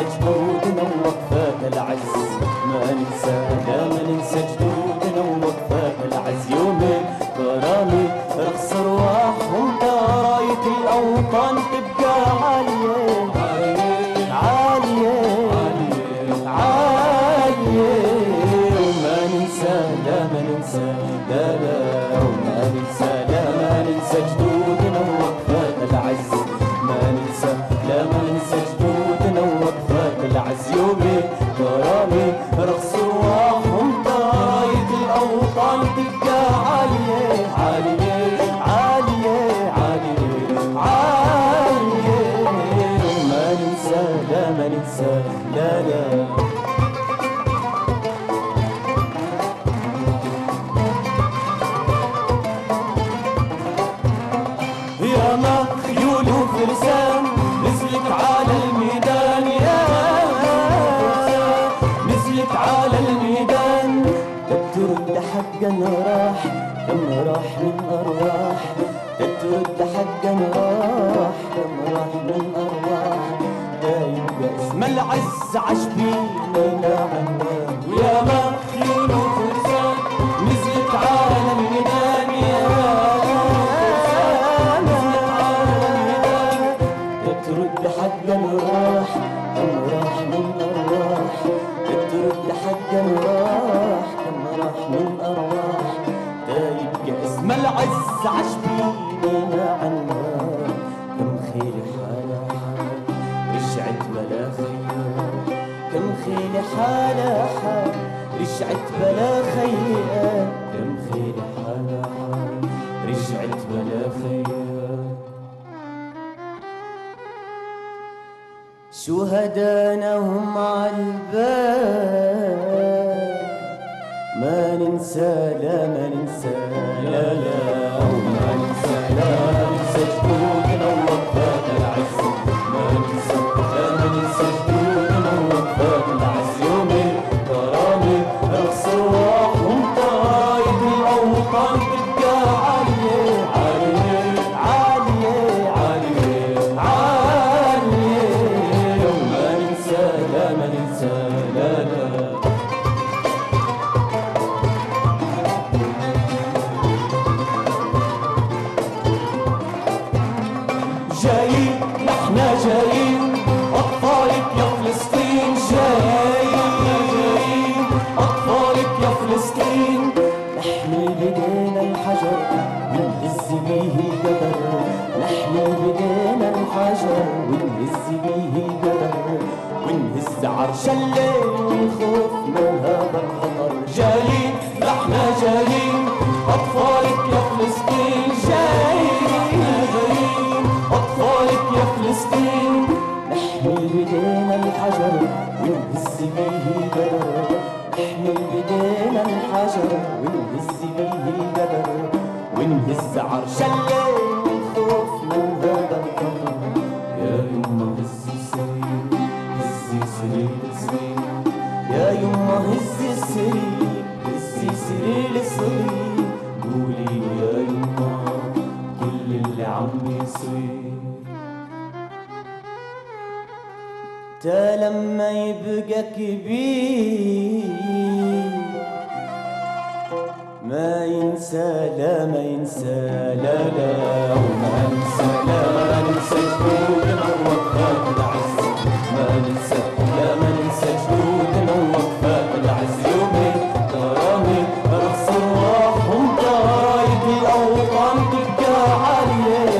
جدودنا ووقفات العز، ما ننسى لا ما ننسى جدودنا ووقفات العز. يومين كرامي رخص ارواحهم راية الاوطان تبقى عالية عالية عالية. وما ننسى لا ما ننسى لا لا وما ننسى لا ما ننسى جدودنا ووقفات العز، ما ننسى لا ما ننسى جدودنا ووقفات العز. يومين كرامي رخص ارواحهم راية الاوطان تبقى عالية عالية عالية عالية عالية. وما ننسى لا ما ننسى لا لا. يا ما خيول وفرسان نزلت على الميدان، يا نزلت على الميدان ترد حقا راح كم راح من أرواح، ترد حقا راح كم راح من أرواح. لا يبقى اسم العز عشبينا عنوان. ويا ما خيول وفرسان نزلت على الميدان، يا ترد حقا راح كم راح من أرواح، ترد حقا راح كم راح من أرواح. يبقى اسم العز عشبينا عنوان. كم خيل حالة حال رجعت بلا خيال، كم خيل حالة حال رجعت بلا خيال، كم خيل حالة حال رجعت بلا خيال. شهدانا هم عالباب، ما ننسى لا ما ننسى لا لا وما ننسى لا ما ننسى جدودنا ووقفات العز، ما ننسى لا ما ننسى جدودنا ووقفات العز. يومين كرامي رخص ارواحهم راية الاوطان تبقى عالية عالية عالية عالية عالية. وما ننسى لا ما ننسى لا لا. جايين نحنا جايين أطفالك يا فلسطين، جايين أطفالك يا فلسطين. نحمي بدينا الحجر ونهز بيه الجبل، نحمي بدينا الحجر ونهز بيه الجبل، ونهز عرش الليل ونخوف من هذا الخطر. جايين نحنا جايين أطفالك يا فلسطين، جايين أطفالك يا فلسطين. نحمي بدينا الحجر ونهز بيه الجبل، نحمي بدينا الحجر ونهز بيه الجبل، ونهز عرش الليل ونخوف من هذا الخطر. يا يما هزي السرير هزي سرير صغير، يا يما هزي السرير هزي سرير صغير. قولي يا يما كل اللي عم يصير. تا لما يبقى كبير ما ينسى لا ما ينسى لا لا وما ننسى لا ما ننسى جدودنا ووقفات العز، ما ننسى لا ما ننسى جدودنا ووقفات العز. يومين كرامي رخص ارواحهم راية الاوطان تبقى عالية